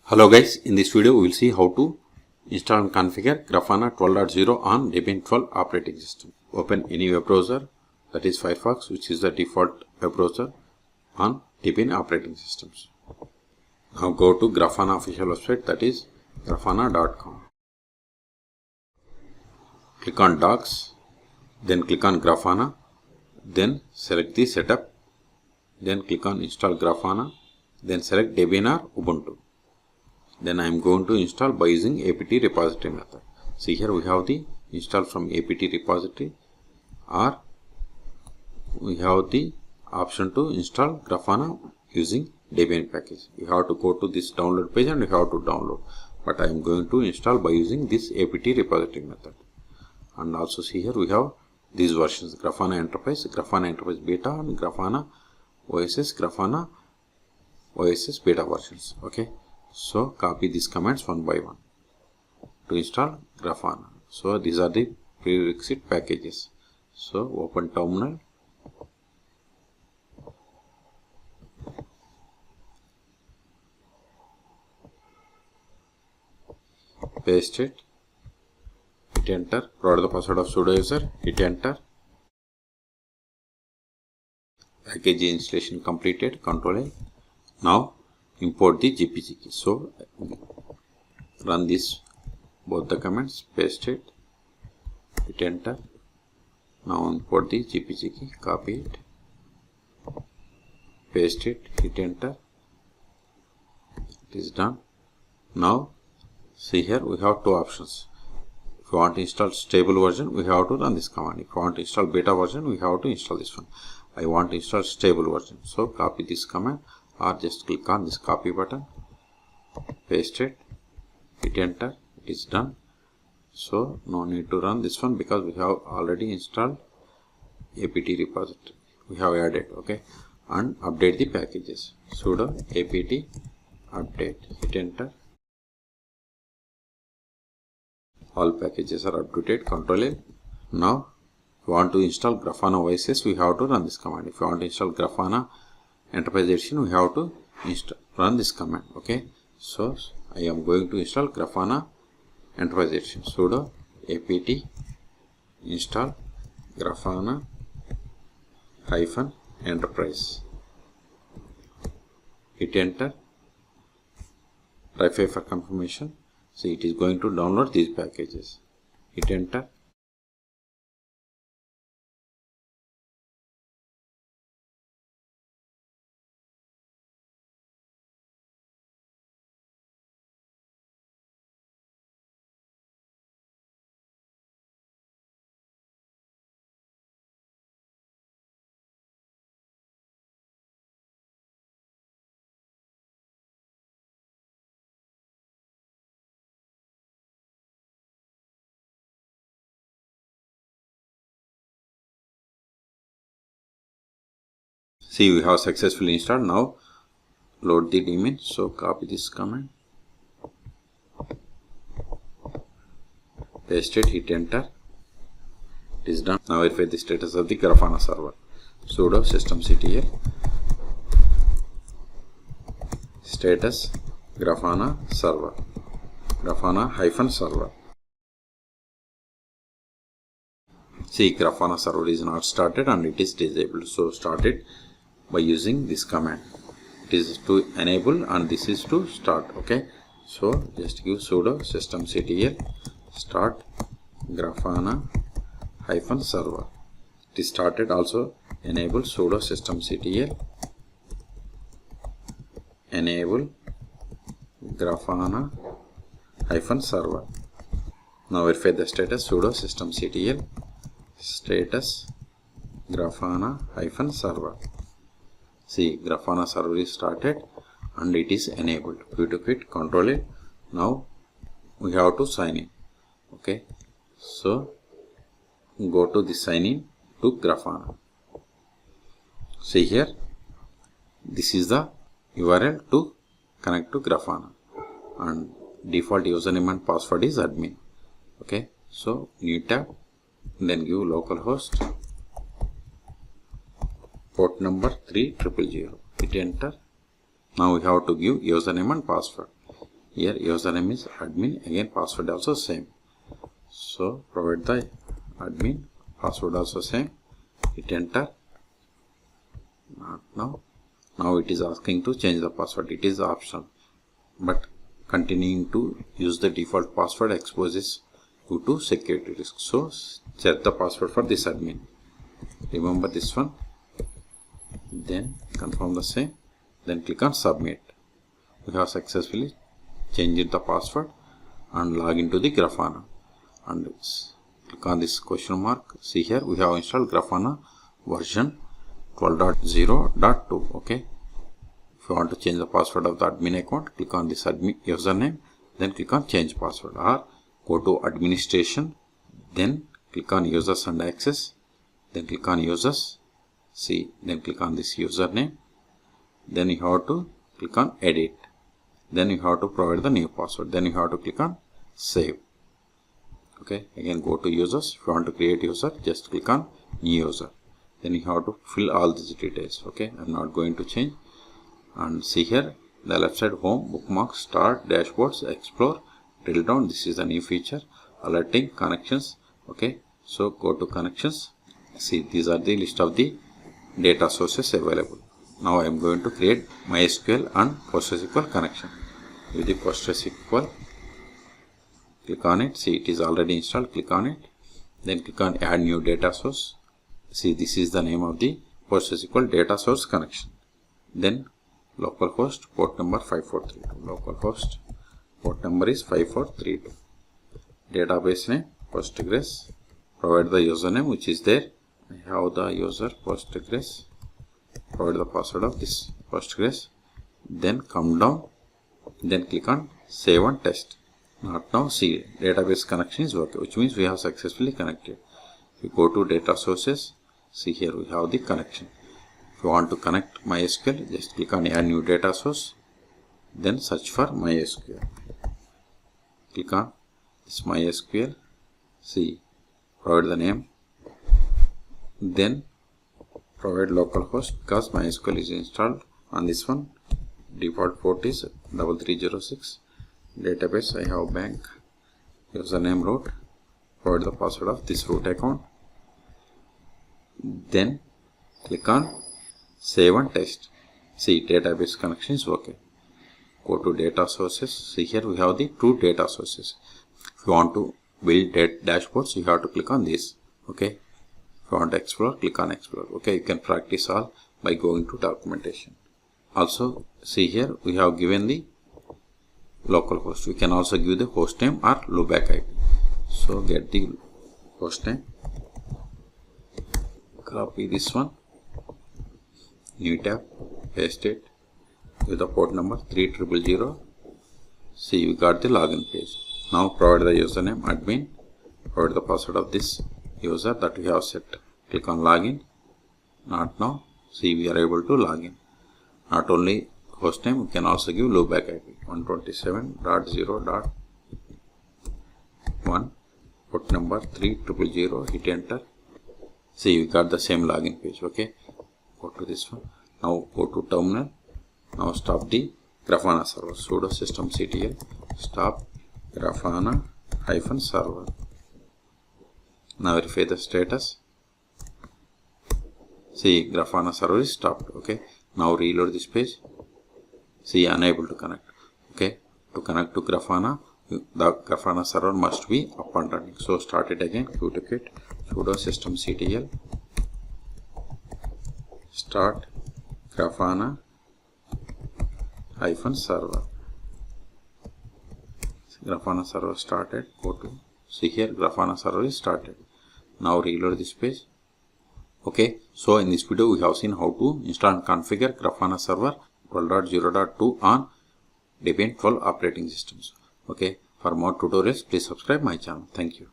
Hello guys, in this video we will see how to install and configure Grafana 12.0 on Debian 12 operating system. Open any web browser, that is Firefox, which is the default web browser on Debian operating systems. Now go to Grafana official website, that is grafana.com. Click on Docs, then click on Grafana, then select the setup, then click on Install Grafana, then select Debian or Ubuntu. Then I am going to install by using apt repository method. See here we have the install from apt repository, or we have the option to install Grafana using Debian package. You have to go to this download page and you have to download. But I am going to install by using this apt repository method. And also see here we have these versions: Grafana Enterprise Beta, and Grafana OSS Beta versions. Okay. So copy these commands one by one to install Grafana. So these are the prerequisite packages. So open terminal, paste it, hit enter, provide the password of sudo user, hit enter. Package installation completed, Ctrl A. Now import the GPG key. So run this both the commands, paste it, hit enter. Now import the GPG key, copy it, paste it, hit enter. It is done. Now see here we have two options. If you want to install stable version, we have to run this command. If you want to install beta version, we have to install this one. I want to install stable version, so copy this command, or just click on this copy button, paste it, hit enter. It is done. So no need to run this one because we have already installed apt repository. We have added, okay. And update the packages. Sudo apt update, hit enter. All packages are updated, Ctrl A. Now if you want to install Grafana OSS, we have to run this command. If you want to install Grafana Enterprise Edition, we have to run this command. Okay, so I am going to install Grafana Enterprise Edition. Sudo apt install Grafana -enterprise. Hit enter. Try for confirmation. See, it is going to download these packages. Hit enter. See, we have successfully installed. Now load the daemon. So copy this command, paste it, hit enter. It is done. Now verify the status of the Grafana server. Sudo systemctl status Grafana server, Grafana-server. See, Grafana server is not started and it is disabled. So start it by using this command. It is to enable and this is to start. Okay, so just give sudo systemctl start Grafana-server. It is started. Also enable sudo systemctl enable Grafana-server. Now verify the status. Sudo systemctl status Grafana-server. See, Grafana server is started and it is enabled. We took it, Ctrl A. Now we have to sign in. Okay, so go to the sign in to Grafana. See here, this is the URL to connect to Grafana, and default username and password is admin. Okay, so new tab, then give localhost, port number 3000. Hit enter. Now we have to give username and password. Here username is admin, again password also same. So provide the admin, password also same, hit enter. Not now. Now it is asking to change the password. It is optional, but continuing to use the default password exposes you to security risk. So set the password for this admin. Remember this one. Then confirm the same. Then click on submit. We have successfully changed the password and log into the Grafana. And click on this question mark. See here we have installed Grafana version 12.0.2. Okay. If you want to change the password of the admin account, click on this admin username, then click on change password, or go to administration, then click on users and access, then click on users, see, then click on this username, then you have to click on edit, then you have to provide the new password, then you have to click on save. Okay, again go to users. If you want to create user, just click on new user, then you have to fill all these details. Okay, I'm not going to change. And see here the left side, home, bookmarks, start, dashboards, explore, drill down. This is a new feature, alerting, connections. Okay, so go to connections. See, these are the list of the data sources available. Now I am going to create MySQL and PostgreSQL connection. With the PostgreSQL, click on it. See, it is already installed. Click on it. Then click on add new data source. See, this is the name of the PostgreSQL data source connection. Then localhost port number 5432. Localhost port number is 5432. Database name Postgres. Provide the username which is there. I have the user Postgres. Provide the password of this Postgres. Then come down. Then click on save and test. Not now. See, database connection is working, which means we have successfully connected. If you go to data sources, see here we have the connection. If you want to connect MySQL, just click on add new data source, then search for MySQL. Click on this MySQL, see, provide the name, then provide localhost because MySQL is installed on this one. Default port is 3306. Database, I have bank, username root, provide the password of this root account, then click on save and test. See, database connection is okay. Go to data sources. See here we have the two data sources. If you want to build dashboards, you have to click on this. Okay. If you want to explore, click on explore. Okay, you can practice all by going to documentation. Also, see here we have given the localhost. We can also give the host name or loopback IP. So get the host name, copy this one, new tab, paste it with the port number 3000. See, we got the login page. Now provide the username admin, provide the password of this user that we have set. Click on login. Not now. See, we are able to log in. Not only host name, we can also give loopback IP 127.0.1, port number 3000, hit enter. See, we got the same login page. Okay, go to this one. Now go to terminal. Now stop the Grafana server. Sudo systemctl stop Grafana -server. Now verify the status. See, Grafana server is stopped. Okay, now reload this page. See, unable to connect. Okay, to connect to Grafana, the Grafana server must be up and running. So start it again. qt sudo systemctl start Grafana -server. Grafana server started. Go to, see here, Grafana server is started. Now reload this page. Okay, so in this video we have seen how to install and configure Grafana server 12.0.2 on Debian 12 operating systems. Okay, for more tutorials please subscribe my channel. Thank you.